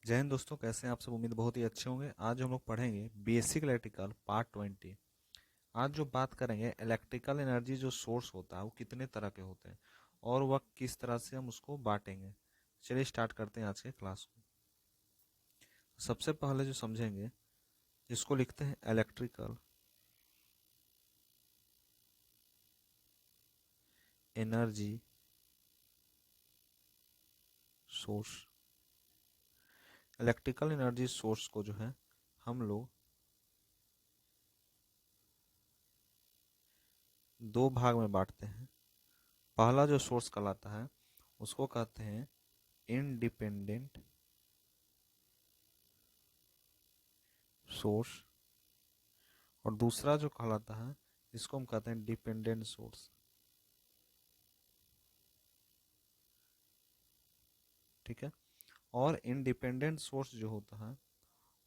जय हिंद दोस्तों, कैसे हैं आप सब। उम्मीद बहुत ही अच्छे होंगे। आज हम लोग पढ़ेंगे बेसिक इलेक्ट्रिकल पार्ट 20। आज जो बात करेंगे इलेक्ट्रिकल एनर्जी जो सोर्स होता है वो कितने तरह के होते हैं और वह किस तरह से हम उसको बांटेंगे। चलिए स्टार्ट करते हैं आज के क्लास को। सबसे पहले जो समझेंगे इसको लिखते हैं electrical energy source. Electrical energy source को जो है हम लोग दो भाग में बांटते हैं। पहला जो सोर्स कहलाता है उसको कहते हैं इंडिपेंडेंट सोर्स, और दूसरा जो कहलाता है इसको हम कहते हैं डिपेंडेंट सोर्स। ठीक है। और इंडिपेंडेंट सोर्स जो होता है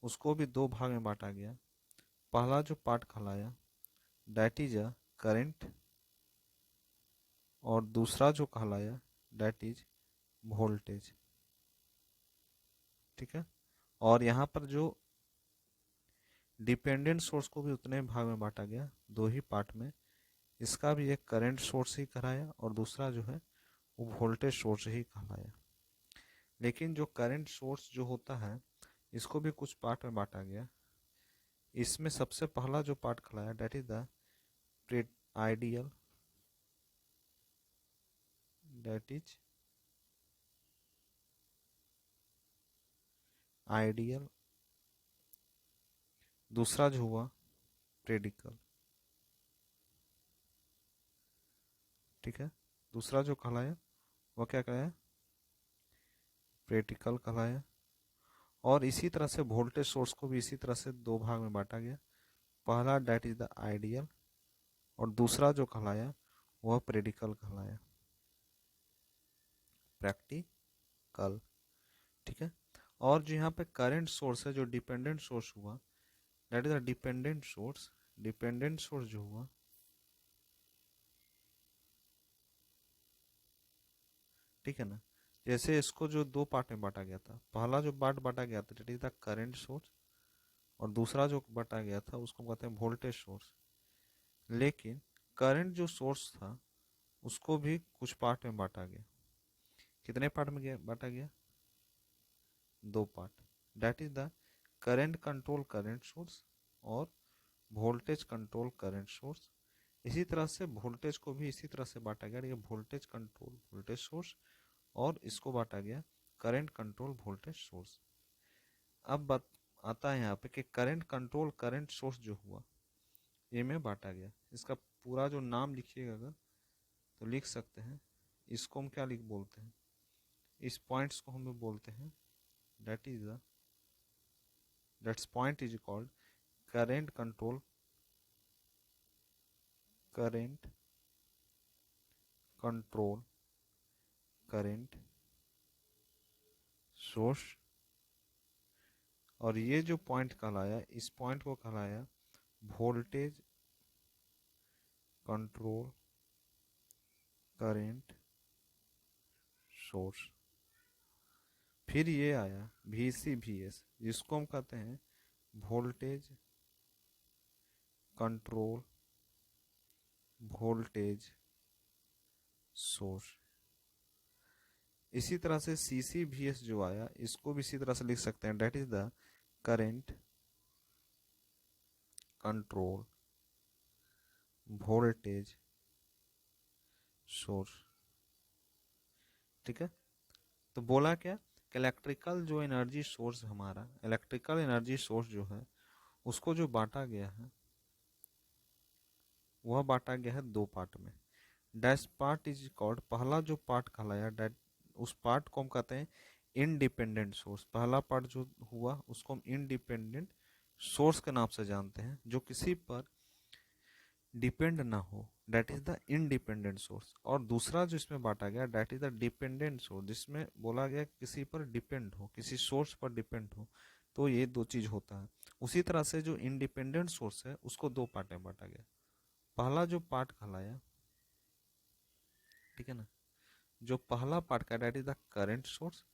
उसको भी दो भाग में बांटा गया। पहला जो पार्ट कहलाया दैट इज अ करंट, और दूसरा जो कहलाया दैट इज वोल्टेज। ठीक है। और यहाँ पर जो डिपेंडेंट सोर्स को भी उतने भाग में बांटा गया, दो ही पार्ट में। इसका भी एक करंट सोर्स ही कहलाया और दूसरा जो है वो वोल्टेज सोर्स ही कहलाया। लेकिन जो करंट सोर्स जो होता है इसको भी कुछ पार्ट में बांटा गया। इसमें सबसे पहला जो पार्ट कहलाया that is the ideal, that is ideal. दूसरा जो हुआ प्रेडिकल। ठीक है। दूसरा जो कहलाया वह क्या कहलाया, प्रेडिकल कहलाया। और इसी तरह से वोल्टेज सोर्स को भी इसी तरह से दो भाग में बांटा गया। पहला दैट इज द आइडियल और दूसरा जो कहलाया वह प्रेडिकल कहलाया, प्रैक्टिकल। ठीक है। और जो यहाँ पे करंट सोर्स है, जो डिपेंडेंट सोर्स हुआ that is the dependent source. Dependent source जो हुआ, ठीक है ना, जैसे इसको जो दो पार्ट में बांटा गया था, पहला जो पार्ट बांटा गया था that is the current source, और दूसरा जो बांटा गया था उसको कहते हैं वोल्टेज सोर्स। लेकिन करंट जो सोर्स था उसको भी कुछ पार्ट में बांटा गया। कितने पार्ट में गया बांटा गया, दो part. That is the current control current source और वोल्टेज कंट्रोल करंट सोर्स। इसी तरह से वोल्टेज को भी इसी तरह से बांटा गया, ये वोल्टेज कंट्रोल वोल्टेज सोर्स, और इसको बांटा गया करंट कंट्रोल वोल्टेज सोर्स। अब बात आता है यहाँ पे कि करंट कंट्रोल करंट सोर्स जो हुआ ये में बांटा गया। इसका पूरा जो नाम लिखिएगा अगर तो लिख सकते हैं। इसको हम क्या लिख बोलते हैं, इस पॉइंट्स को हम बोलते हैं that is the that's point is called current control current control current source. और ये जो पॉइंट कहलाया, इस पॉइंट को कहलाया वोल्टेज कंट्रोल करंट सोर्स। फिर ये आया VCVS, जिसको हम कहते हैं वोल्टेज कंट्रोल वोल्टेज सोर्स। इसी तरह से CCVS जो आया इसको भी इसी तरह से लिख सकते हैं that is the current control voltage source. ठीक है। तो बोला क्या कि इलेक्ट्रिकल जो एनर्जी सोर्स, हमारा इलेक्ट्रिकल एनर्जी सोर्स जो है उसको जो बांटा गया है वह बांटा गया है दो पार्ट में। डैश पार्ट इज कॉल्ड, पहला जो पार्ट कहलाया डैट, उस पार्ट को हम कहते हैं इंडिपेंडेंट सोर्स। पहला पार्ट जो हुआ उसको हम इंडिपेंडेंट सोर्स के नाम से जानते हैं, जो किसी पर डिपेंड ना हो, that is the independent source. और दूसरा जो इसमें बांटा गया that is the dependent source, जिसमें बोला गया किसी पर डिपेंड हो, किसी सोर्स पर डिपेंड हो। तो ये दो चीज होता है। उसी तरह से जो इंडिपेंडेंट सोर्स है उसको दो पार्ट में बांटा गया। पहला जो पार्ट कहलाया, ठीक है ना, जो पहला पार्ट का that is the current source,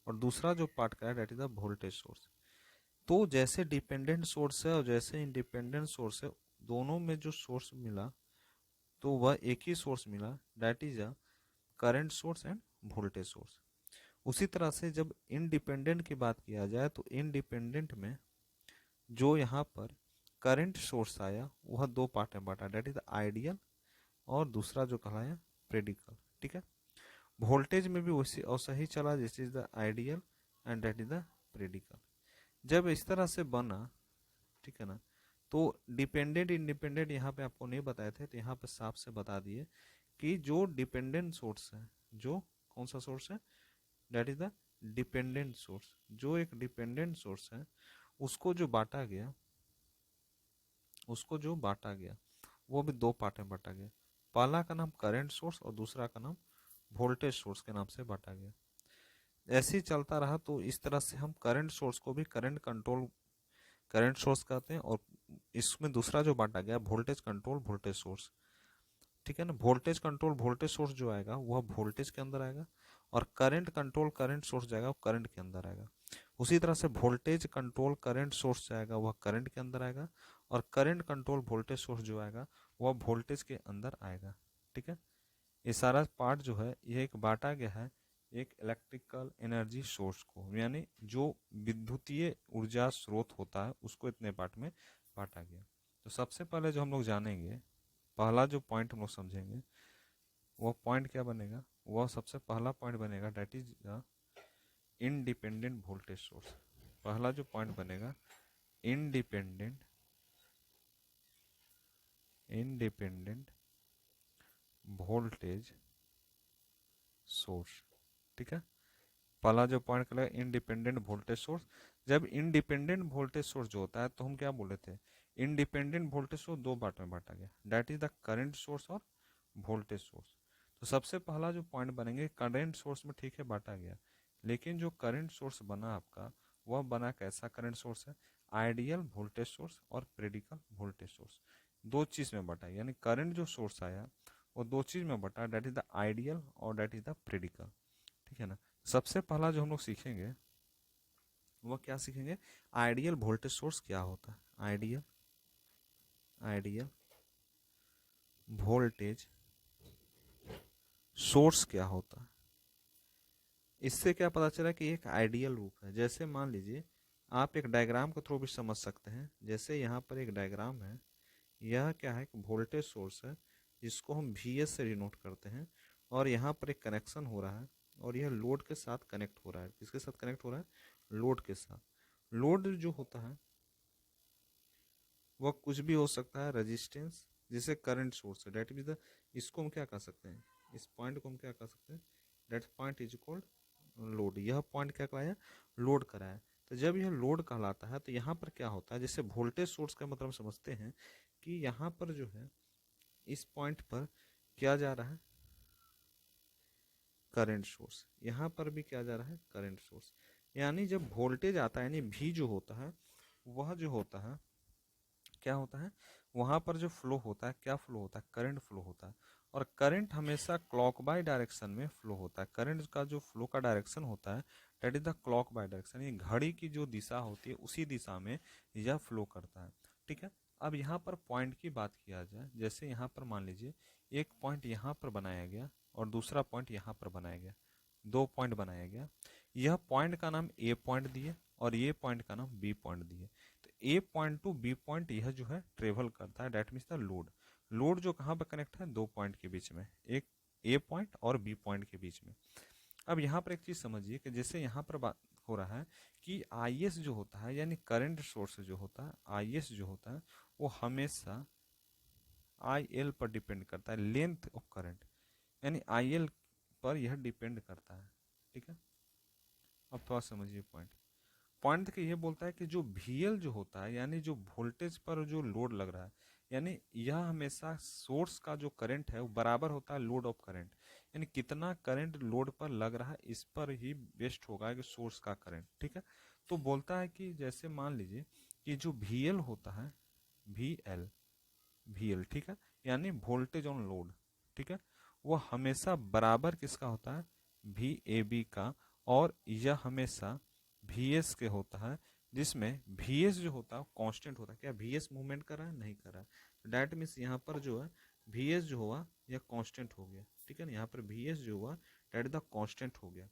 और दूसरा जो पार्ट क्या है that is the voltage source. तो जैसे डिपेंडेंट सोर्स है और जैसे इंडिपेंडेंट सोर्स है, दोनों में जो सोर्स मिला तो वह एक ही सोर्स मिला, that is a current source end voltage source. उसी तरह से जब इंडिपेंडेंट की बात किया जाए तो इंडिपेंडेंट में जो यहाँ पर करंट सोर्स आया वह दो पार्ट में बांटा, दैट इज द आइडियल और दूसरा जो कहलाया प्रेडिकल। ठीक है, वोल्टेज में भी वैसे ऐसा ही चला, this is the ideal and that is the practical. जब इस तरह से बना, ठीक है ना, तो डिपेंडेंट इंडिपेंडेंट यहाँ पे आपको नहीं बताए थे, तो यहाँ पे साफ से बता दिए कि जो डिपेंडेंट सोर्स है, जो कौन सा सोर्स है, that is the dependent source. जो एक डिपेंडेंट सोर्स है उसको जो बांटा गया, उसको जो बांटा गया वो भी दो पार्ट में बांटा गया। पहला का नाम करंट सोर्स और दूसरा का नाम वोल्टेज सोर्स के नाम से बांटा गया। ऐसे ही चलता रहा तो इस तरह से हम करंट सोर्स को भी करंट कंट्रोल करंट सोर्स कहते हैं, और इसमें दूसरा जो बांटा गया वोल्टेज कंट्रोल वोल्टेज सोर्स। ठीक है ना, वोल्टेज कंट्रोल वोल्टेज सोर्स जो आएगा वह वोल्टेज के अंदर आएगा, और करंट कंट्रोल करंट सोर्स जाएगा वो करंट के अंदर आएगा। उसी तरह से वोल्टेज कंट्रोल करंट सोर्स जाएगा वह करंट के अंदर आएगा, और करंट कंट्रोल वोल्टेज सोर्स जो आएगा वह वोल्टेज के अंदर आएगा। ठीक है, ये सारा पार्ट जो है ये एक बांटा गया है एक इलेक्ट्रिकल एनर्जी सोर्स को, यानी जो विद्युतीय ऊर्जा स्रोत होता है उसको इतने पार्ट में बांटा गया। तो सबसे पहले जो हम लोग जानेंगे, पहला जो पॉइंट हम लोग समझेंगे वह पॉइंट क्या बनेगा, वह सबसे पहला पॉइंट बनेगा that is the independent voltage source. पहला जो पॉइंट बनेगा इंडिपेंडेंट इंडिपेंडेंट वोल्टेज सोर्स। ठीक है, पहला जो पॉइंट कहलाएगा इंडिपेंडेंट वोल्टेज सोर्स। जब इंडिपेंडेंट वोल्टेज सोर्स जो होता है तो हम क्या बोले थे, इंडिपेंडेंट वोल्टेज सोर्स दो पार्ट में बांटा गया, that is the current source और वोल्टेज सोर्स। तो सबसे पहला जो पॉइंट बनेंगे करंट सोर्स में, ठीक है बांटा गया, लेकिन जो करंट सोर्स बना आपका वह बना कैसा करंट सोर्स है, आइडियल वोल्टेज सोर्स और प्रेडिकल वोल्टेज सोर्स। दो चीज में बटा, यानी करंट जो सोर्स आया वो दो चीज में बटा, दैट इज द आइडियल और दैट इज द प्रेडिकल। ठीक है ना, सबसे पहला जो हम लोग सीखेंगे वह क्या सीखेंगे, आइडियल वोल्टेज सोर्स क्या होता है, आइडियल आइडियल वोल्टेज सोर्स क्या होता है। इससे क्या पता चला कि एक आइडियल रूप है। जैसे मान लीजिए आप एक डायग्राम के थ्रू भी समझ सकते हैं, जैसे यहाँ पर एक डायग्राम है, यह क्या है, वोल्टेज सोर्स है जिसको हम VS से डिनोट करते हैं, और यहाँ पर एक कनेक्शन हो रहा है और यह लोड के साथ कनेक्ट हो रहा है। किसके साथ कनेक्ट हो रहा है, लोड के साथ। लोड जो होता है वह कुछ भी हो सकता है, रेजिस्टेंस जिसे करंट सोर्स है, डेट मीन इसको हम क्या कह सकते हैं, इस पॉइंट को हम क्या कह सकते हैं, date point is equal load. यह पॉइंट क्या कहलाया, लोड कराया। तो जब यह लोड कहलाता है तो यहाँ पर क्या होता है, जैसे वोल्टेज सोर्स का मतलब समझते हैं कि यहाँ पर जो है इस पॉइंट पर क्या जा रहा है, करंट सोर्स, यहाँ पर भी क्या जा रहा है, करंट सोर्स। यानी जब वोल्टेज आता है यानी V जो होता है वह जो होता है क्या होता है, वहां पर जो फ्लो होता है, क्या फ्लो होता है, करंट फ्लो होता है। और करंट हमेशा क्लॉकवाइज डायरेक्शन में फ्लो होता है। करंट का जो फ्लो का डायरेक्शन होता है that is the clockwise direction, ये घड़ी की जो दिशा होती है उसी दिशा में यह फ्लो करता है। ठीक है, अब यहाँ पर पॉइंट की बात किया जाए, जैसे यहाँ पर मान लीजिए एक पॉइंट यहाँ पर बनाया गया और दूसरा पॉइंट यहाँ पर बनाया गया, दो पॉइंट बनाया गया। यह पॉइंट का नाम ए पॉइंट दिए और ये पॉइंट का नाम बी पॉइंट दिए। तो ए पॉइंट टू बी पॉइंट यह जो है ट्रेवल करता है, that means the load. Load जो कहाँ पर कनेक्ट है, दो पॉइंट के बीच में, एक ए पॉइंट और बी पॉइंट के बीच में। अब यहाँ पर एक चीज समझिए कि जैसे यहाँ पर बात हो रहा है कि IS जो होता है यानी करंट सोर्स जो होता है, IS जो होता है वो हमेशा IL पर डिपेंड करता है, लेंथ ऑफ करंट, यानी IL पर यह डिपेंड करता है। ठीक है, अब थोड़ा समझिए पॉइंट। पॉइंट देखिए ये बोलता है कि जो VL जो होता है यानी जो वोल्टेज पर जो लोड लग रहा है, यानी यह हमेशा सोर्स का जो करंट है वो बराबर होता है लोड ऑफ करंट, यानी कितना करंट लोड पर लग रहा है इस पर ही बेस्ड होगा कि सोर्स का करंट। ठीक है, तो बोलता है कि जैसे मान लीजिए कि जो VL होता है, VL ठीक है, यानी वोल्टेज ऑन लोड। ठीक है, वो हमेशा बराबर किसका होता है, VAB का, और यह हमेशा VS के होता है, जिसमें VS जो होता है कांस्टेंट होता है। क्या VS मूवमेंट कर रहा है? नहीं कर रहा है। तो डैट मीन्स यहाँ पर जो है VS जो हुआ यह कांस्टेंट हो गया, ठीक है ना। यहाँ पर VS जो हुआ डैट द कांस्टेंट हो गया,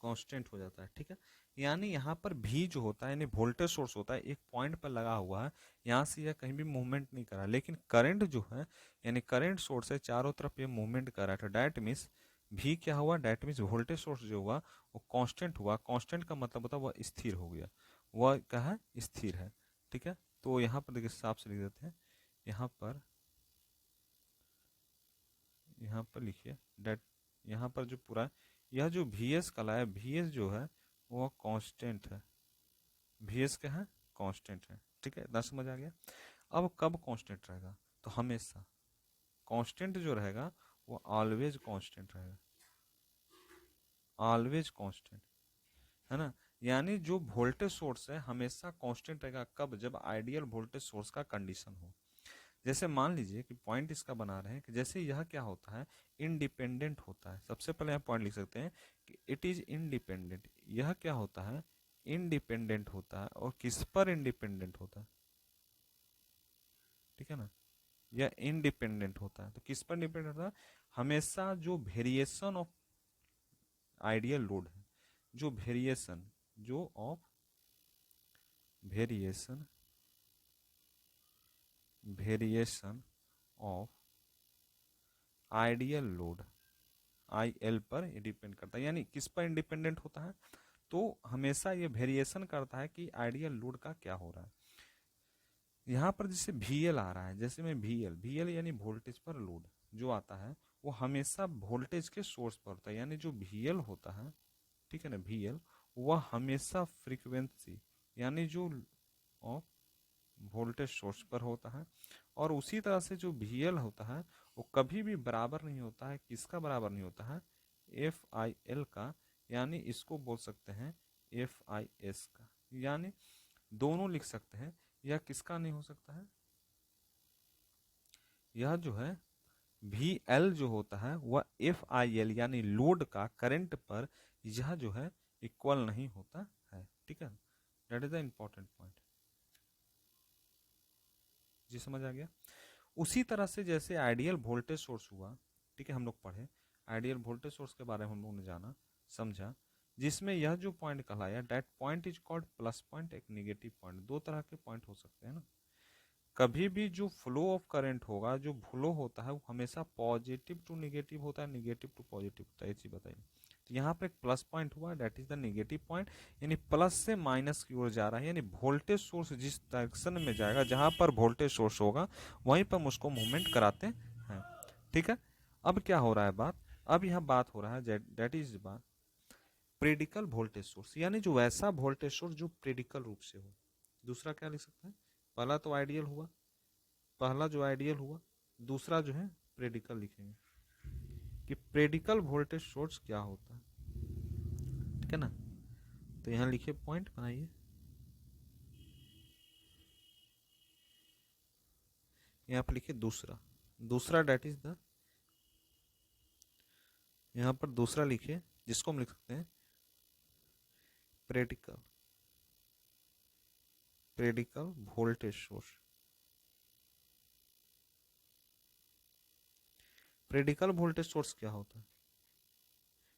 कांस्टेंट हो जाता है, ठीक है। यानी यहाँ पर भी जो होता है यानी वोल्टेज सोर्स होता है एक पॉइंट पर लगा हुआ है, यहाँ से यह कहीं भी मूवमेंट नहीं कर रहा, लेकिन करंट जो है यानी करंट सोर्स है चारों तरफ ये मूवमेंट कर रहा है। तो डैट मीन्स भी क्या हुआ, डैट मीन्स वोल्टेज सोर्स जो हुआ वो कांस्टेंट हुआ। कांस्टेंट का मतलब होता है वह स्थिर हो गया, वह क्या है, स्थिर है, ठीक है। तो यहाँ पर देखिए साफ से लिख देते हैं, यहाँ पर लिखिए डैट, यहाँ पर जो पूरा यह जो VS कला है, VS जो है वह कांस्टेंट है, VS क्या है, कांस्टेंट है, ठीक है। इतना समझ आ गया। अब कब कांस्टेंट रहेगा, तो हमेशा कांस्टेंट जो रहेगा वो ऑलवेज कांस्टेंट रहेगा, ऑलवेज कांस्टेंट, है ना। यानी जो वोल्टेज सोर्स है हमेशा कांस्टेंट रहेगा, कब, जब आइडियल वोल्टेज सोर्स का कंडीशन हो। जैसे मान लीजिए कि पॉइंट इसका बना रहे हैं कि जैसे यह क्या होता है, इंडिपेंडेंट होता है। सबसे पहले यहाँ पॉइंट लिख सकते हैं कि इट इज इंडिपेंडेंट। यह क्या होता है, इंडिपेंडेंट होता है। और किस पर इंडिपेंडेंट होता है, ठीक है ना, यह इंडिपेंडेंट होता है। तो किस पर डिपेंडेंट होता है, हमेशा जो वेरिएशन ऑफ आइडियल लोड है, जो वेरिएशन जो of variation variation of ideal load IL पर डिपेंड करता है। यानी किस पर इंडिपेंडेंट होता है, तो हमेशा ये वेरिएशन करता है कि आइडियल लोड का क्या हो रहा है। यहाँ पर जैसे VL आ रहा है, जैसे में VL यानी वोल्टेज पर लोड जो आता है वो हमेशा वोल्टेज के सोर्स पर होता है। यानी जो VL होता है, ठीक है ना, VL वह हमेशा फ्रीक्वेंसी यानी जो ऑफ वोल्टेज सोर्स पर होता है। और उसी तरह से जो VL होता है वो कभी भी बराबर नहीं होता है, किसका बराबर नहीं होता है, FIL का। यानी इसको बोल सकते हैं FIS का, यानी दोनों लिख सकते हैं। यह किसका नहीं हो सकता है, यह जो है VL जो होता है वह FIL यानी लोड का करंट पर यह जो है इक्वल नहीं होता है, ठीक है। That is the important point, जी समझ आ गया। उसी तरह से जैसे आइडियल वोल्टेज सोर्स हुआ, ठीक है, हम लोग पढ़े आइडियल वोल्टेज सोर्स के बारे में, हम लोगों ने जाना समझा, जिसमें यह जो पॉइंट कहलाया that point is called plus point, एक निगेटिव पॉइंट। दो तरह के पॉइंट हो सकते हैं ना। कभी भी जो फ्लो ऑफ करंट होगा, जो फ्लो होता है वो हमेशा पॉजिटिव टू निगेटिव होता है, निगेटिव टू पॉजिटिव होता है, ये चीज बताइए। तो यहाँ पर एक प्लस पॉइंट हुआ, that is the negative point, यानी प्लस से माइनस की ओर जा रहा है। यानी वोल्टेज सोर्स जिस डायरेक्शन में जाएगा, जहां पर वोल्टेज सोर्स होगा वहीं पर हम उसको मूवमेंट कराते हैं, ठीक है। अब क्या हो रहा है बात, अब यह बात हो रहा है दैट इज बात प्रेडिकल वोल्टेज सोर्स, यानी जो वैसा वोल्टेज सोर्स जो प्रेडिकल रूप से हो। दूसरा क्या लिख सकते हैं, पहला तो आइडियल हुआ, पहला जो आइडियल हुआ, दूसरा जो है प्रेडिकल लिखेंगे कि प्रेडिकल वोल्टेज सोर्स क्या होता है, ठीक है ना। तो यहां लिखिए, पॉइंट बनाइए, यहां पर लिखिए दूसरा, दूसरा डेट इज द, यहां पर दूसरा लिखिए जिसको हम लिख सकते हैं प्रेडिकल, प्रेडिकल वोल्टेज सोर्स। प्रेडिकल वोल्टेज सोर्स क्या होता है,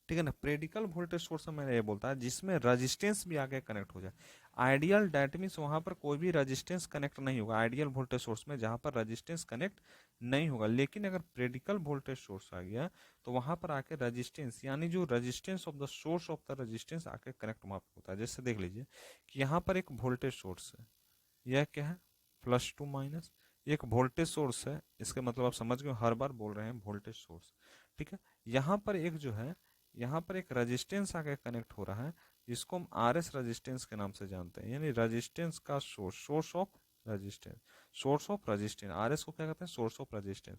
ठीक है ना। प्रेडिकल वोल्टेज सोर्स में ये बोलता है जिसमें रेजिस्टेंस भी आगे कनेक्ट हो जाए। आइडियल दैट मीन्स वहां पर कोई भी रेजिस्टेंस कनेक्ट नहीं होगा, आइडियल वोल्टेज सोर्स में जहां पर रेजिस्टेंस कनेक्ट नहीं होगा। लेकिन अगर प्रेडिकल वोल्टेज सोर्स आ गया तो वहां पर आके रेजिस्टेंस यानी जो resistance of the source of the resistance आके कनेक्ट वहां पर होता है। जैसे देख लीजिए कि यहाँ पर एक वोल्टेज सोर्स है, यह क्या है, प्लस टू माइनस, एक वोल्टेज सोर्स है। इसके मतलब आप समझ गए, हर बार बोल रहे हैं वोल्टेज सोर्स, ठीक है। यहाँ पर एक जो है, यहाँ पर एक रेजिस्टेंस आके कनेक्ट हो रहा है जिसको हम RS रेजिस्टेंस के नाम से जानते हैं। यानी रेजिस्टेंस का source, source of resistance, source of resistance, RS को क्या कहते हैं, सोर्स ऑफ रेजिस्टेंस।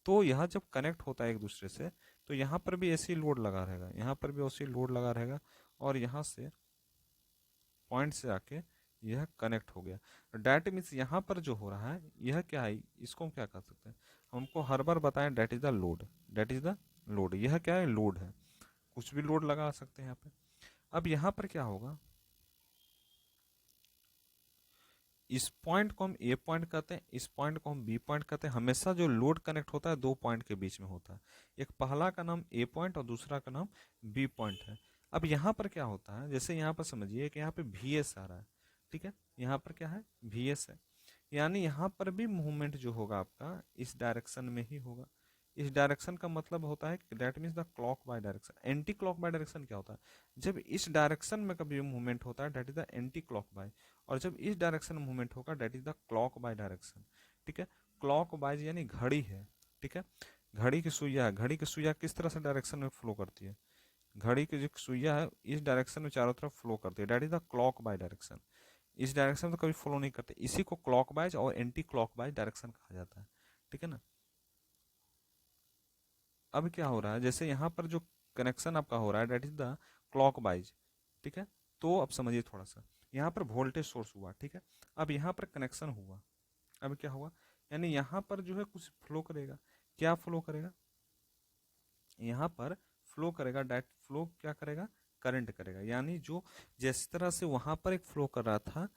तो यह जब कनेक्ट होता है एक दूसरे से तो यहाँ पर भी ऐसी लोड लगा रहेगा, यहाँ पर भी ऐसी लोड लगा रहेगा, और यहाँ से पॉइंट से आके यह कनेक्ट हो गया। डैट मीन्स यहाँ पर जो हो रहा है यह क्या है, इसको हम क्या कर सकते हैं, हमको हर बार बताएं, that is the load, that is the load, यह क्या है, लोड है, कुछ भी लोड लगा सकते हैं यहाँ पे। अब यहाँ पर क्या होगा, इस पॉइंट को हम ए पॉइंट कहते हैं, इस पॉइंट को हम बी पॉइंट कहते हैं। हमेशा जो लोड कनेक्ट होता है दो पॉइंट के बीच में होता है, एक पहला का नाम ए पॉइंट और दूसरा का नाम बी पॉइंट है। अब यहाँ पर क्या होता है, जैसे यहाँ पर समझिए कि यहाँ पे वी एस आ रहा है, ठीक है, यहाँ पर क्या है, वी एस है, यानी यहाँ पर भी मूवमेंट जो होगा आपका इस डायरेक्शन में ही होगा। इस डायरेक्शन का मतलब होता है कि that means the clockwise direction. Anti clockwise direction क्या होता है, जब इस डायरेक्शन में कभी मूवमेंट होता है that is the anti clockwise, और जब इस डायरेक्शन में मूवमेंट होगा that is the clockwise direction, ठीक है। क्लॉक बाय यानी घड़ी है, ठीक है, घड़ी की सुइया है, घड़ी की सुइया किस तरह से डायरेक्शन में फ्लो करती है, घड़ी की जो सुइया है इस डायरेक्शन में चारों तरफ फ्लो करती है, that is the clockwise direction. इस डायरेक्शन में तो कभी फ्लो नहीं करते, इसी को क्लॉकवाइज और एंटी क्लॉकवाइज डायरेक्शन कहा जाता है, ठीक है ना। अब क्या हो रहा है, जैसे यहाँ पर जो कनेक्शन आपका हो रहा है दैट इज द क्लॉकवाइज, ठीक है। तो अब समझिए थोड़ा सा, यहाँ पर वोल्टेज सोर्स हुआ, ठीक है, अब यहाँ पर कनेक्शन हुआ, अब क्या हुआ, यानी यहाँ पर जो है कुछ फ्लो करेगा, क्या फ्लो करेगा, यहाँ पर फ्लो करेगा, डायरेक्ट फ्लो क्या करेगा, करंट करेगा, यानी जो जिस तरह से वहां पर एक फ्लो कर रहा था,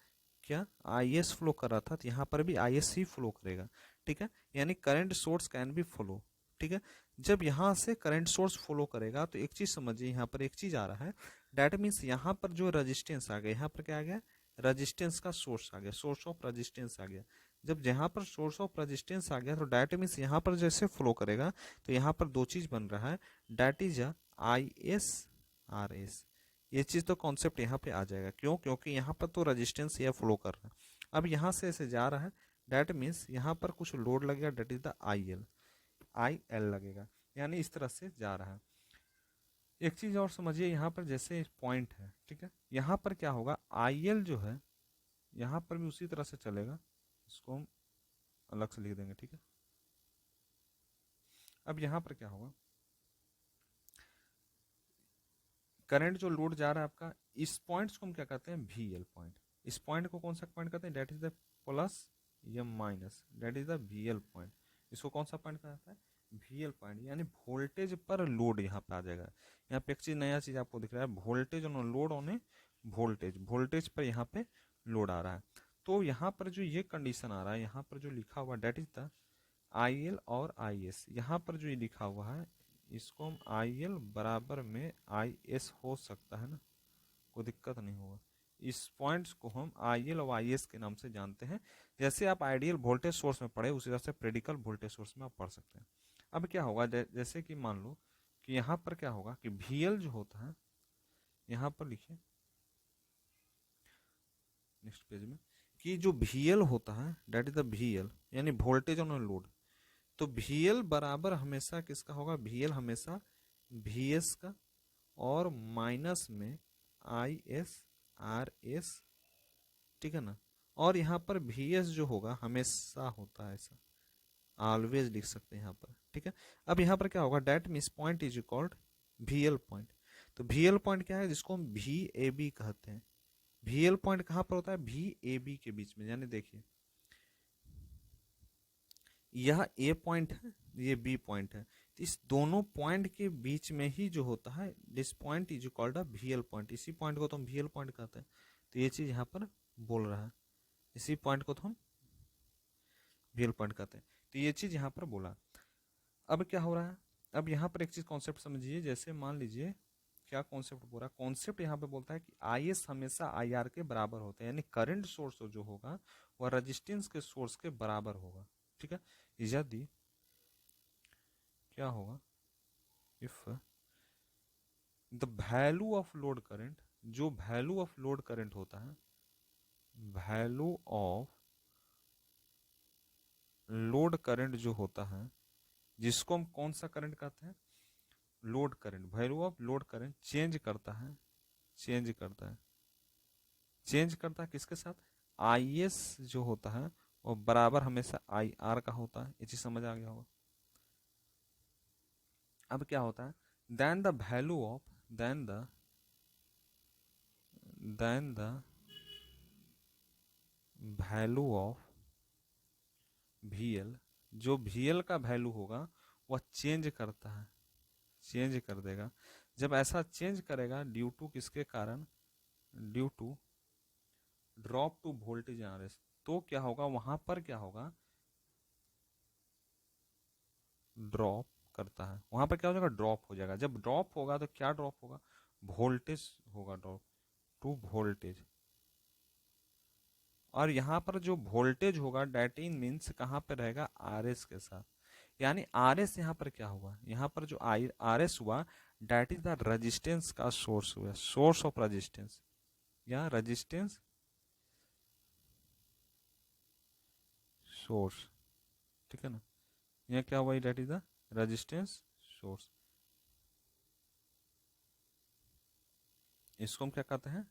क्या आई एस फ्लो कर रहा था, तो यहाँ पर भी आई एस ही फ्लो करेगा, ठीक है, यानी current source can be flow, ठीक है। जब यहाँ से करंट सोर्स फ्लो करेगा तो एक चीज समझिए, यहाँ पर एक चीज आ रहा है, डेट मीन्स यहाँ पर जो रजिस्टेंस आ गया, यहाँ पर क्या आ गया, रजिस्टेंस का सोर्स आ गया, सोर्स ऑफ रजिस्टेंस आ गया। जब जहाँ पर सोर्स ऑफ रजिस्टेंस आ गया तो डेट मीन्स यहाँ पर जैसे फ्लो करेगा तो यहाँ पर दो चीज बन रहा है, that is I S R S, ये चीज तो कॉन्सेप्ट यहाँ पे आ जाएगा, क्यों, क्योंकि यहाँ पर तो रजिस्टेंस यह फ्लो कर रहा है, अब यहाँ से ऐसे जा रहा है, डेट मीन्स यहाँ पर कुछ लोड लगेगा, that is the I L लगेगा, यानी इस तरह से जा रहा है। एक चीज और समझिए, यहाँ पर जैसे पॉइंट है, ठीक है, यहाँ पर क्या होगा, आई एल जो है यहाँ पर भी उसी तरह से चलेगा, इसको हम अलग से लिख देंगे, ठीक है। अब यहाँ पर क्या होगा, करंट जो लोड जा रहा है आपका, इस पॉइंट्स को हम क्या कहते हैं, वी एल पॉइंट, इस पॉइंट को कौन सा पॉइंट कहते हैं, डेट इज द प्लस या minus, that is the V L point, इसको कौन सा पॉइंट कहा जाता है, वी एल पॉइंट, यानी वोल्टेज पर लोड यहाँ पे आ जाएगा। यहाँ पे एक चीज नया चीज आपको दिख रहा है, voltage on load on voltage, voltage पर यहाँ पे लोड आ रहा है। तो यहाँ पर जो ये कंडीशन आ रहा है, यहाँ पर जो लिखा हुआ that is the I L और आई एस, यहाँ पर जो ये लिखा हुआ है इसको हम आई एल बराबर में आई एस हो सकता है ना, कोई दिक्कत नहीं होगा। इस पॉइंट्स को हम आई एल और आई एस के नाम से जानते हैं, जैसे आप आइडियल वोल्टेज सोर्स में पढ़े उसी तरह से प्रेडिकल वोल्टेज सोर्स में आप पढ़ सकते हैं। अब क्या होगा, जैसे कि मान लो कि यहाँ पर क्या होगा कि वी एल जो होता है, यहाँ पर लिखिए नेक्स्ट पेज में, कि जो वी एल होता है that is the V L यानी वोल्टेज ऑन लोड, तो वी एल बराबर हमेशा किसका होगा, वी एल हमेशा वी एस का और माइनस में आई एस आर एस, ठीक है ना। और यहाँ पर वी एस जो होगा हमेशा होता है ऐसा, ऑलवेज लिख सकते हैं यहाँ पर, ठीक है। अब यहाँ पर क्या होगा, that means point is called V L point, तो वी एल पॉइंट क्या है, जिसको हम वी ए बी कहते हैं। वी एल पॉइंट कहाँ पर होता है, वी ए बी के बीच में, यानी देखिए यह ए पॉइंट है, ये बी पॉइंट है, तो इस दोनों पॉइंट के बीच में ही जो होता है this point is called a we L point, इसी पॉइंट को तो हम वी एल पॉइंट कहते हैं। तो ये चीज यहाँ पर बोल रहा है, इसी पॉइंट को तो हम वी एल पॉइंट कहते हैं, तो ये चीज यहाँ पर बोला। अब क्या हो रहा है, अब यहाँ पर एक चीज कॉन्सेप्ट समझिए, जैसे मान लीजिए क्या कॉन्सेप्ट बोल रहा है, कॉन्सेप्ट यहाँ पे बोलता है कि आई एस हमेशा आई आर के बराबर होते हैं, यानी करंट सोर्स जो होगा वह रजिस्टेंस के सोर्स के बराबर होगा, ठीक है। यदि क्या होगा, if the value of load current, जो वैल्यू ऑफ लोड करंट होता है, वैल्यू ऑफ लोड करंट जो होता है, जिसको हम कौन सा करंट कहते हैं, load current, value of load current change करता है, चेंज करता है, चेंज करता है किसके साथ, आई एस जो होता है वो बराबर हमेशा आई आर का होता है, ये चीज समझ आ गया होगा। अब क्या होता है, then the value of then the value of V L, जो वी एल का वैल्यू होगा वह चेंज करता है, चेंज कर देगा। जब ऐसा चेंज करेगा ड्यू टू किसके कारण, due to drop to voltage RS, तो क्या होगा वहां पर, क्या होगा, ड्रॉप करता है, वहां पर क्या हो जाएगा, ड्रॉप हो जाएगा। जब ड्रॉप होगा तो क्या ड्रॉप होगा, वोल्टेज होगा, ड्रॉप टू वोल्टेज। और यहाँ पर जो वोल्टेज होगा डेट इन मीन्स कहाँ पे रहेगा, आर एस के साथ। यानी आर एस यहाँ पर क्या हुआ, यहाँ पर जो आर एस हुआ डेट इज द रजिस्टेंस का सोर्स हुआ, सोर्स ऑफ रजिस्टेंस या रजिस्टेंस सोर्स, ठीक है ना। यह क्या हुआ, that is the resistance source. इसको हम क्या कहते हैं,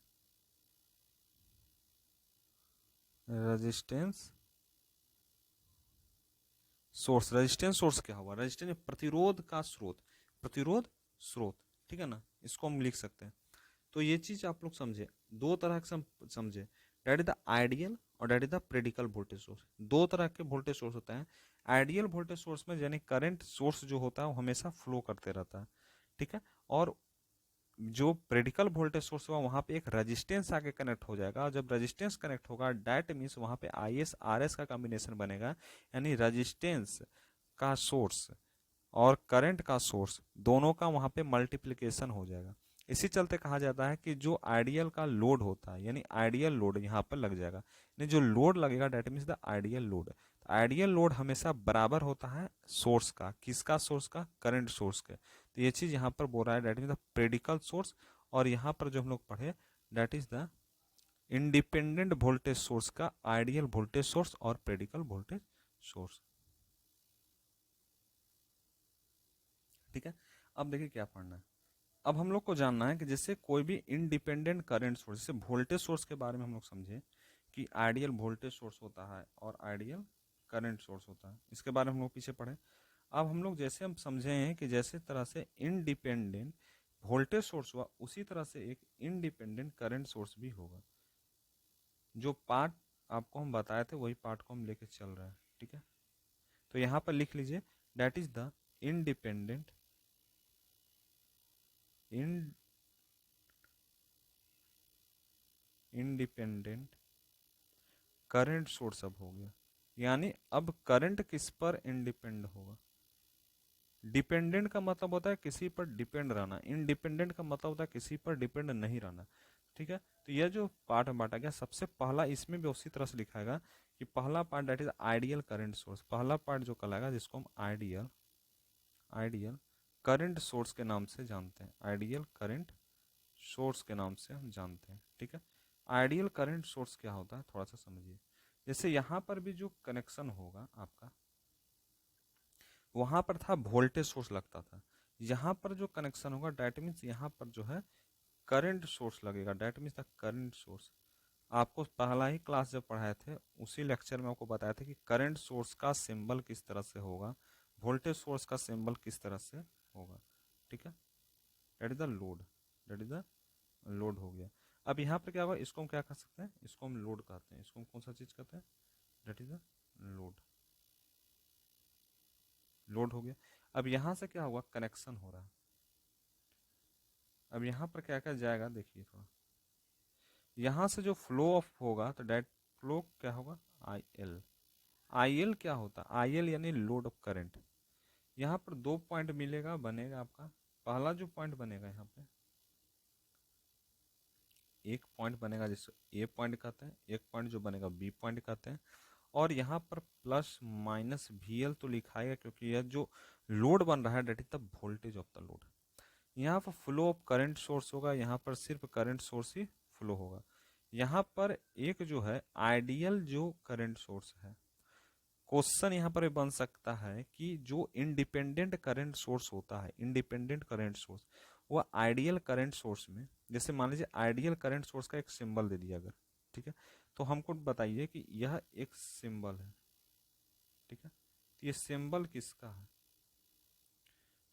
रेजिस्टेंस सोर्स। रेजिस्टेंस सोर्स क्या हुआ, रेजिस्टेंस प्रतिरोध का स्रोत, प्रतिरोध स्रोत, ठीक है ना, इसको हम लिख सकते हैं। तो ये चीज आप लोग समझे, दो तरह से समझे, डेट इज द आइडियल और that is the practical voltage source. दो तरह के वोल्टेज सोर्स होते हैं। आइडियल वोल्टेज सोर्स में यानी करंट सोर्स जो होता है वो हमेशा फ्लो करते रहता है, ठीक है। और जो प्रेडिकल वोल्टेज सोर्स होगा वहां पे एक रेजिस्टेंस आगे कनेक्ट हो जाएगा, और जब रेजिस्टेंस कनेक्ट होगा डेट मीन्स वहां पे आई एस आर एस का कॉम्बिनेशन बनेगा, यानी रेजिस्टेंस का सोर्स और करंट का सोर्स दोनों का वहां पे मल्टीप्लीकेशन हो जाएगा। इसी चलते कहा जाता है कि जो आइडियल का लोड होता है, यानी आइडियल लोड यहाँ पर लग जाएगा, यानी जो लोड लगेगा date means the ideal load. Ideal load हमेशा बराबर होता है सोर्स का, किसका सोर्स का, करंट सोर्स के। तो ये चीज यहाँ पर बोल रहा है that means the practical source. और यहाँ पर जो हम लोग पढ़े that is the independent voltage source का आइडियल वोल्टेज सोर्स और प्रेडिकल वोल्टेज सोर्स, ठीक है। अब देखिए क्या पढ़ना है, अब हम लोग को जानना है कि जैसे कोई भी इंडिपेंडेंट करंट सोर्स, जैसे वोल्टेज सोर्स के बारे में हम लोग समझे कि आइडियल वोल्टेज सोर्स होता है और आइडियल करंट सोर्स होता है, इसके बारे में हम लोग पीछे पढ़े। अब हम लोग जैसे हम समझे हैं कि जैसे तरह से इंडिपेंडेंट वोल्टेज सोर्स हुआ उसी तरह से एक इंडिपेंडेंट करंट सोर्स भी होगा। जो पार्ट आपको हम बताए थे वही पार्ट को हम लेके चल रहे हैं, ठीक है। तो यहाँ पर लिख लीजिए that is the independent independent current source अब हो गया। यानी अब करंट किस पर इंडिपेंड होगा, डिपेंडेंट का मतलब होता है किसी पर डिपेंड रहना, इंडिपेंडेंट का मतलब होता है किसी पर डिपेंड नहीं रहना, ठीक है। तो यह जो पार्ट बांटा गया सबसे पहला, इसमें भी उसी तरह से लिखाएगा कि पहला part that is ideal current source, पहला पार्ट जो कहलाएगा जिसको हम आइडियल आइडियल करंट सोर्स के नाम से जानते हैं, आइडियल करंट सोर्स के नाम से हम जानते हैं, ठीक है। आइडियल करंट सोर्स क्या होता है थोड़ा सा समझिए। जैसे यहाँ पर भी जो कनेक्शन होगा आपका, वहां पर था वोल्टेज सोर्स लगता था, यहाँ पर जो कनेक्शन होगा डेट मीन्स यहाँ पर जो है करंट सोर्स लगेगा, date means the current source. आपको पहला ही क्लास जब पढ़ाए थे उसी लेक्चर में आपको बताया था कि करंट सोर्स का सिंबल किस तरह से होगा, वोल्टेज सोर्स का सिंबल किस तरह से होगा, ठीक है। That is the load, that is the load हो गया। अब यहाँ पर क्या होगा, इसको हम क्या कह सकते हैं, इसको हम लोड कहते हैं, इसको हम कौन सा चीज कहते हैं, that is the load, load हो गया। अब यहाँ से क्या होगा, कनेक्शन हो रहा है। अब यहाँ पर क्या क्या जाएगा देखिए थोड़ा, यहाँ से जो फ्लो ऑफ होगा तो डेट फ्लो क्या होगा, आई एल। आई एल क्या होता है, आई एल यानी लोड ऑफ करंट। यहाँ पर दो पॉइंट मिलेगा, बनेगा आपका, पहला जो पॉइंट बनेगा यहाँ पे एक पॉइंट बनेगा जिसको ए पॉइंट कहते हैं, एक पॉइंट जो बनेगा बी पॉइंट कहते हैं। और यहाँ पर प्लस माइनस वी एल तो लिखाएगा क्योंकि यह जो लोड बन रहा है that is the voltage of the load. यहाँ पर फ्लो ऑफ करंट सोर्स होगा, यहाँ पर सिर्फ करंट सोर्स ही फ्लो होगा। यहाँ पर एक जो है आइडियल जो करंट सोर्स है, क्वेश्चन यहाँ पर बन सकता है कि जो इंडिपेंडेंट करंट सोर्स होता है, इंडिपेंडेंट करंट सोर्स वह आइडियल करंट सोर्स में, जैसे मान लीजिए आइडियल करंट सोर्स का एक सिंबल दे दिया अगर, ठीक है, तो हमको बताइए कि यह एक सिंबल है, ठीक है, तो ये सिंबल किसका है,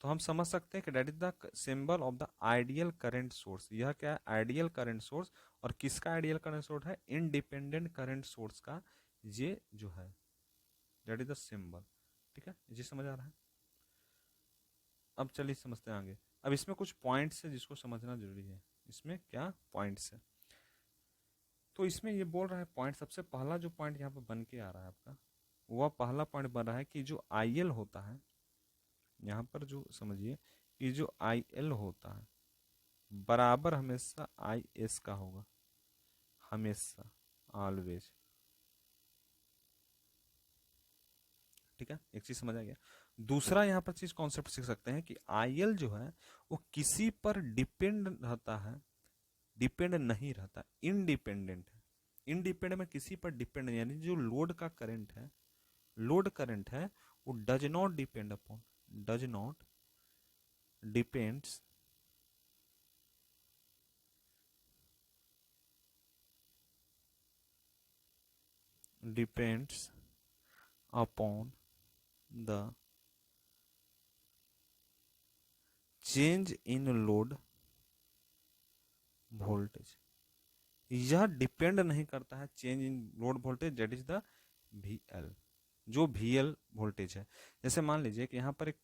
तो हम समझ सकते हैं कि that is the symbol of the ideal current source. यह क्या है, आइडियल करंट सोर्स। और किसका आइडियल करंट सोर्स है, इंडिपेंडेंट करंट सोर्स का ये जो है, डेट इज द सिंबल, ठीक है, ये समझ आ रहा है। अब चलिए समझते हैं आगे। अब इसमें कुछ पॉइंट्स है जिसको समझना जरूरी है। इसमें क्या पॉइंट्स है, तो इसमें ये बोल रहा है पॉइंट, सबसे पहला जो पॉइंट यहाँ पे बन के आ रहा है आपका, वह पहला पॉइंट बन रहा है कि जो आई एल होता है, यहाँ पर जो समझिए कि जो आई एल होता है बराबर हमेशा आई एस का होगा, हमेशा, ऑलवेज। ठीक है, एक चीज समझ आ गया। दूसरा यहाँ पर चीज कॉन्सेप्ट सीख सकते हैं कि आई एल जो है वो किसी पर डिपेंड रहता है, डिपेंड नहीं रहता, इंडिपेंडेंट है। इंडिपेंडेंट में किसी पर डिपेंड नहीं, यानी जो लोड का करंट है, लोड करंट है, वो does not depend upon, does not depends depends upon the change in load voltage. यह डिपेंड नहीं करता है change in load voltage, that is the V L, जो वी एल वोल्टेज है। जैसे मान लीजिए कि यहाँ पर एक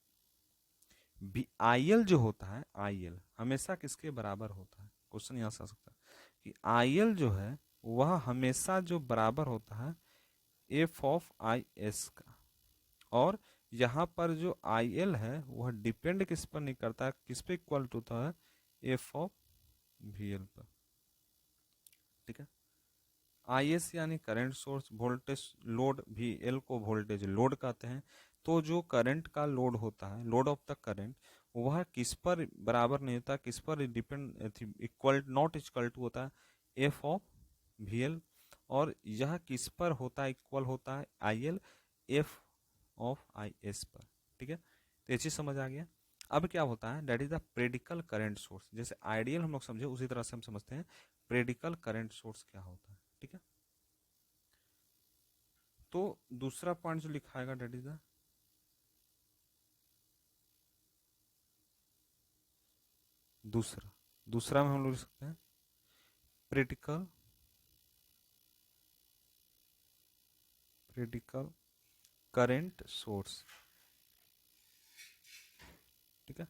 आई एल जो होता है, आई एल हमेशा किसके बराबर होता है, क्वेश्चन यहाँ से आ सकता है कि आई एल जो है वह हमेशा जो बराबर होता है एफ ऑफ आई एस का, और यहाँ पर जो आई एल है वह डिपेंड किस पर नहीं करता है, किस पे इक्वल होता है, एफ ऑफ वी एल पर। ठीक है, आई एस यानी current source, voltage load, V L को वोल्टेज लोड कहते हैं। तो जो करंट का लोड होता है, लोड ऑफ द करंट, वह किस पर बराबर नहीं होता, किस पर depend, equal not equal to होता है एफ ऑफ वी एल, और यह किस पर होता है, इक्वल होता है I L F of I S पर। ठीक है, तो ये चीज समझ आ गया। अब क्या होता है, that is the practical current source. जैसे आइडियल हम लोग समझे उसी तरह से हम समझते हैं प्रेडिकल करंट सोर्स क्या होता है। ठीक है, तो दूसरा पॉइंट जो लिखाएगा दैट इज द दूसरा, दूसरा में हम लोग लिख सकते हैं प्रेडिकल, प्रेडिकल करंट सोर्स। ठीक है,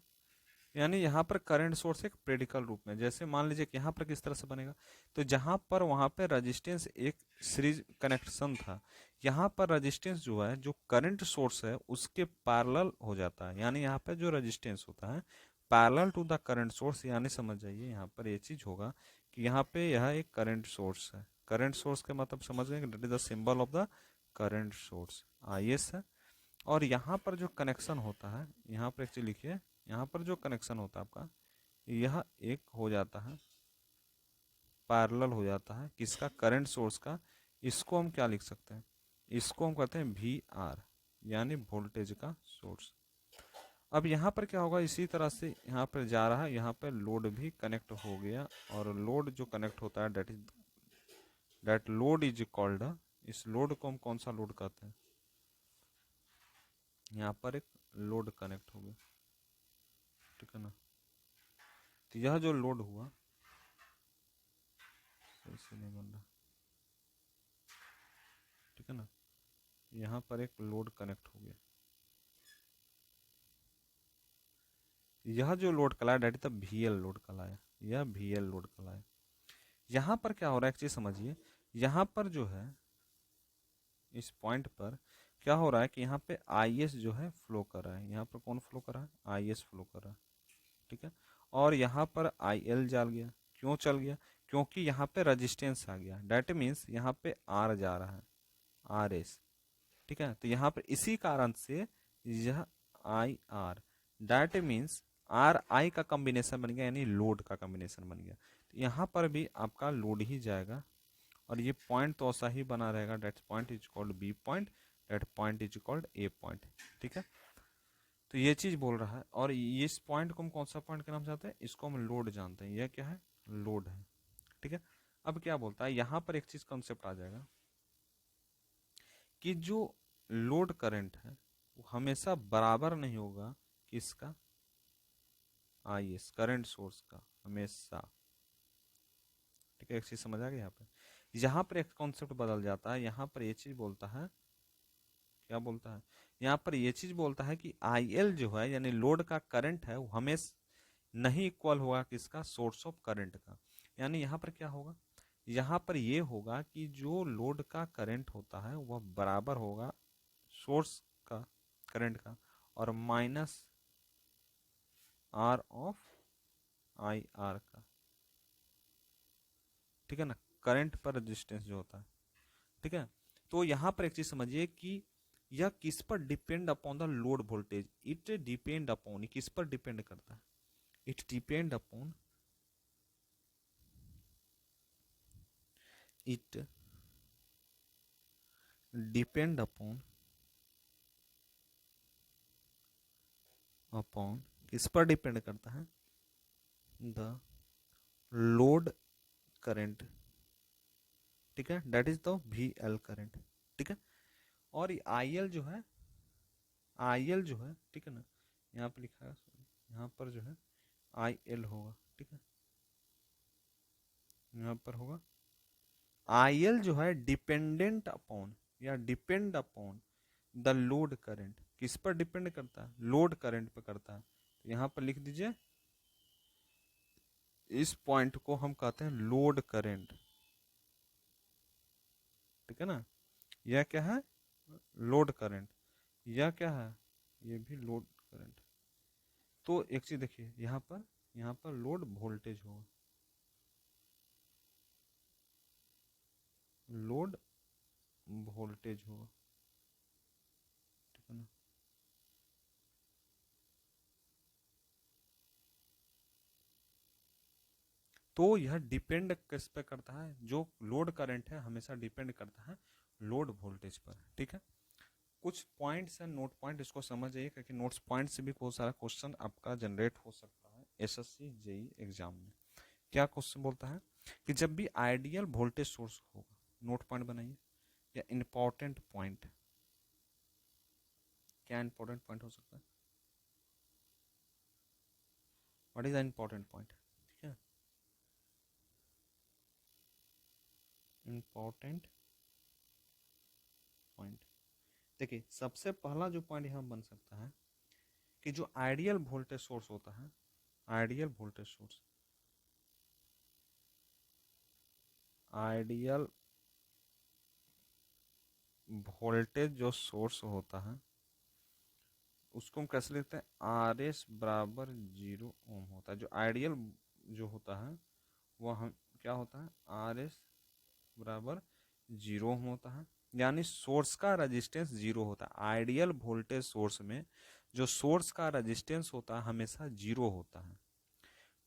यानी यहाँ पर करंट सोर्स एक प्रेडिकल रूप में, जैसे मान लीजिए कि यहाँ पर किस तरह से बनेगा, तो जहां पर वहां पे रजिस्टेंस एक सीरीज कनेक्शन था, यहाँ पर रजिस्टेंस जो है, जो करंट सोर्स है उसके पैरेलल हो जाता है, यानी यहाँ पे जो रजिस्टेंस होता है parallel to the current source, यानी समझ जाइए यहाँ पर ये चीज होगा कि यहाँ पे यह एक करंट सोर्स है। करंट सोर्स के मतलब समझ गए, that is the symbol of the current source I S है। और यहाँ पर जो कनेक्शन होता है, यहाँ पर एक चीज लिखिए, यहाँ पर जो कनेक्शन होता है आपका, यह एक हो जाता है, पैरेलल हो जाता है किसका, करंट सोर्स का। इसको हम क्या लिख सकते हैं, इसको हम कहते हैं वी आर, यानी वोल्टेज का सोर्स। अब यहाँ पर क्या होगा, इसी तरह से यहाँ पर जा रहा है, यहाँ पर लोड भी कनेक्ट हो गया, और लोड जो कनेक्ट होता है that is, that load is called, इस लोड को हम कौन सा लोड कहते हैं, यहाँ पर एक लोड कनेक्ट हो गया। ठीक है ना, तो यह जो लोड हुआ, सही से नहीं बन रहा, ठीक है ना, यहाँ पर एक लोड कनेक्ट हो गया, यह जो लोड कहलाया that is the V L load कहलाया, यह वी एल लोड कहलाया। यहाँ पर क्या हो रहा है, एक चीज समझिए, यहाँ पर जो है इस पॉइंट पर क्या हो रहा है कि यहाँ पे आई एस जो है फ्लो कर रहा है, यहाँ पर कौन फ्लो कर रहा है, आई एस फ्लो कर रहा है। ठीक है, और यहाँ पर आई एल चल गया, क्यों चल गया, क्योंकि यहाँ पे रजिस्टेंस आ गया, दैट मीन्स यहाँ पे आर जा रहा है, आर एस। ठीक है, तो यहाँ पर इसी कारण से यह I R, that means are आई का कॉम्बिनेशन बन गया, यानी लोड का कॉम्बिनेशन बन गया। तो यहाँ पर भी आपका लोड ही जाएगा, और ये पॉइंट तो ऐसा ही बना रहेगा, that point is called B point, that point is called A point. ठीक है, तो ये चीज बोल रहा है, और इस पॉइंट को हम कौन सा पॉइंट के नाम से जानते हैं, इसको हम लोड जानते हैं, यह क्या है, लोड है। ठीक है, अब क्या बोलता है, यहां पर एक चीज कंसेप्ट आ जाएगा कि जो लोड करंट है वो हमेशा बराबर नहीं होगा किसका, आई एस करंट सोर्स का, हमेशा। ठीक है, एक चीज समझ आ गई यहाँ पे, यहाँ पर एक कॉन्सेप्ट बदल जाता है, यहाँ पर ये चीज बोलता है क्या बोलता है, यहाँ पर ये चीज बोलता है कि आई एल जो है यानी लोड का करंट है वो हमेशा नहीं इक्वल होगा किसका, सोर्स ऑफ करंट का। यानी यहाँ पर क्या होगा, यहाँ पर ये होगा कि जो लोड का करंट होता है वह बराबर होगा सोर्स का करंट का और minus R of I R का, ठीक है ना, करंट पर रेजिस्टेंस जो होता है, ठीक है। तो यहाँ पर एक चीज समझिए कि यह किस पर depend upon the load voltage, it depend upon, किस पर डिपेंड करता है, it depend upon, it depend upon, upon किस पर डिपेंड करता है, द लोड करंट, ठीक है, that is the V L current, ठीक है। और आई एल जो है, आई एल जो है, ठीक है ना, यहाँ पर लिखा है, यहाँ पर जो है आई एल होगा, ठीक है, यहाँ पर होगा आई एल जो है डिपेंडेंट अपॉन या depend upon the load current, किस पर डिपेंड करता है, लोड करंट पर करता है। तो यहाँ पर लिख दीजिए, इस पॉइंट को हम कहते हैं लोड करंट, ठीक है ना, यह क्या है, लोड करंट, यह क्या है, ये भी लोड करंट। तो एक चीज देखिए यहाँ पर लोड वोल्टेज होगा, लोड वोल्टेज होगा, ठीक है ना। तो यह डिपेंड किस पे करता है, जो लोड करंट है हमेशा डिपेंड करता है लोड वोल्टेज पर, ठीक है। कुछ पॉइंट्स हैं, नोट पॉइंट, इसको समझिए क्योंकि नोट्स पॉइंट से भी बहुत सारा क्वेश्चन आपका जनरेट हो सकता है एसएससी जेई एग्जाम में। क्या क्वेश्चन बोलता है कि जब भी आइडियल वोल्टेज सोर्स होगा, नोट पॉइंट बनाइए, या इंपॉर्टेंट पॉइंट, क्या इंपॉर्टेंट पॉइंट हो सकता है, what is the important point, ठीक है, इंपॉर्टेंट पॉइंट। देखिए सबसे पहला जो पॉइंट यहाँ बन सकता है कि जो आइडियल वोल्टेज सोर्स होता है, ideal voltage source, ideal voltage जो सोर्स होता है उसको हम कैसे लिखते हैं, आर एस बराबर 0 ओम होता है। जो आइडियल जो होता है वह हम क्या होता है, आर एस बराबर 0 ओम होता है, यानी सोर्स का रेजिस्टेंस 0 होता है। आइडियल वोल्टेज सोर्स में जो सोर्स का रेजिस्टेंस होता है हमेशा 0 होता है।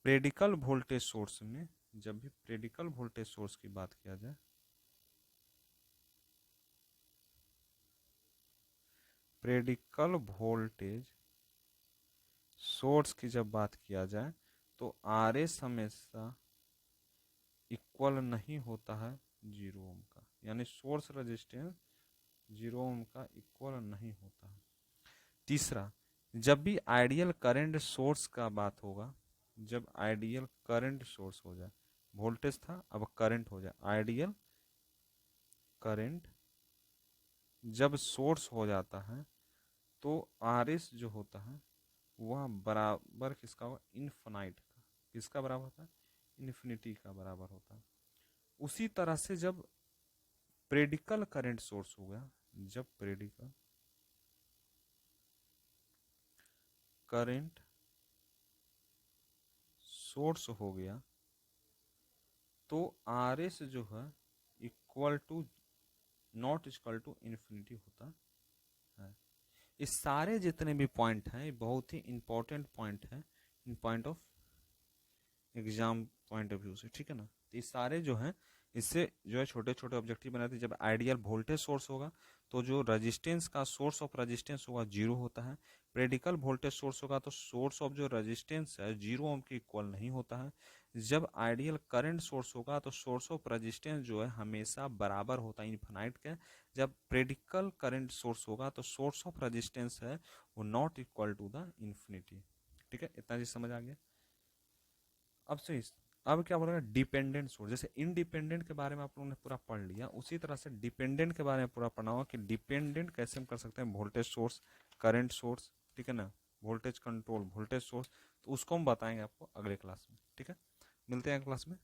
प्रेडिकल वोल्टेज सोर्स में, जब भी प्रेडिकल वोल्टेज सोर्स की बात किया जाए, प्रेडिकल वोल्टेज सोर्स की जब बात किया जाए तो आर एस हमेशा इक्वल नहीं होता है 0 ओम का, यानी सोर्स रेजिस्टेंस 0 ओम का इक्वल नहीं होता है। तीसरा, जब भी आइडियल करंट सोर्स का बात होगा, जब आइडियल करंट सोर्स हो जाए, वोल्टेज था अब करंट हो जाए, आइडियल करंट जब सोर्स हो जाता है तो आर एस जो होता है वह बराबर किसका होगा, इन्फिनाइट का, किसका बराबर होता है, इन्फिनिटी का बराबर होता है। उसी तरह से जब प्रेडिकल करंट सोर्स हो गया, जब प्रेडिकल करंट सोर्स हो गया तो आर एस जो है equal to, not equal to infinity होता है। इस सारे जितने भी पॉइंट हैं ये बहुत ही इंपॉर्टेंट पॉइंट है in point of exam point of view से, ठीक है ना। तो ये सारे जो हैं इससे जो है छोटे छोटे ऑब्जेक्टिव बनाते हैं। जब आइडियल वोल्टेज सोर्स होगा तो जो रेजिस्टेंस का सोर्स ऑफ रेजिस्टेंस होगा 0 होता है। प्रेडिकल वोल्टेज सोर्स होगा तो सोर्स ऑफ जो रेजिस्टेंस है 0 ओम के इक्वल नहीं होता है। जब आइडियल करंट सोर्स होगा तो सोर्स ऑफ रेजिस्टेंस जो है हमेशा बराबर होता है इनफाइनाइट के। जब प्रेडिकल करंट सोर्स होगा तो सोर्स ऑफ रेजिस्टेंस है वो not equal to the infinity, ठीक है। इतना चीज समझ आ गया। अब से अब क्या बोलेगा, डिपेंडेंट सोर्स। जैसे इंडिपेंडेंट के बारे में आप लोगों ने पूरा पढ़ लिया, उसी तरह से डिपेंडेंट के बारे में पूरा पढ़ना होगा कि डिपेंडेंट कैसे हम कर सकते हैं, वोल्टेज सोर्स, करंट सोर्स, ठीक है ना, वोल्टेज कंट्रोल, वोल्टेज सोर्स। तो उसको हम बताएंगे आपको अगले क्लास में, ठीक है। मिलते हैं क्लास में।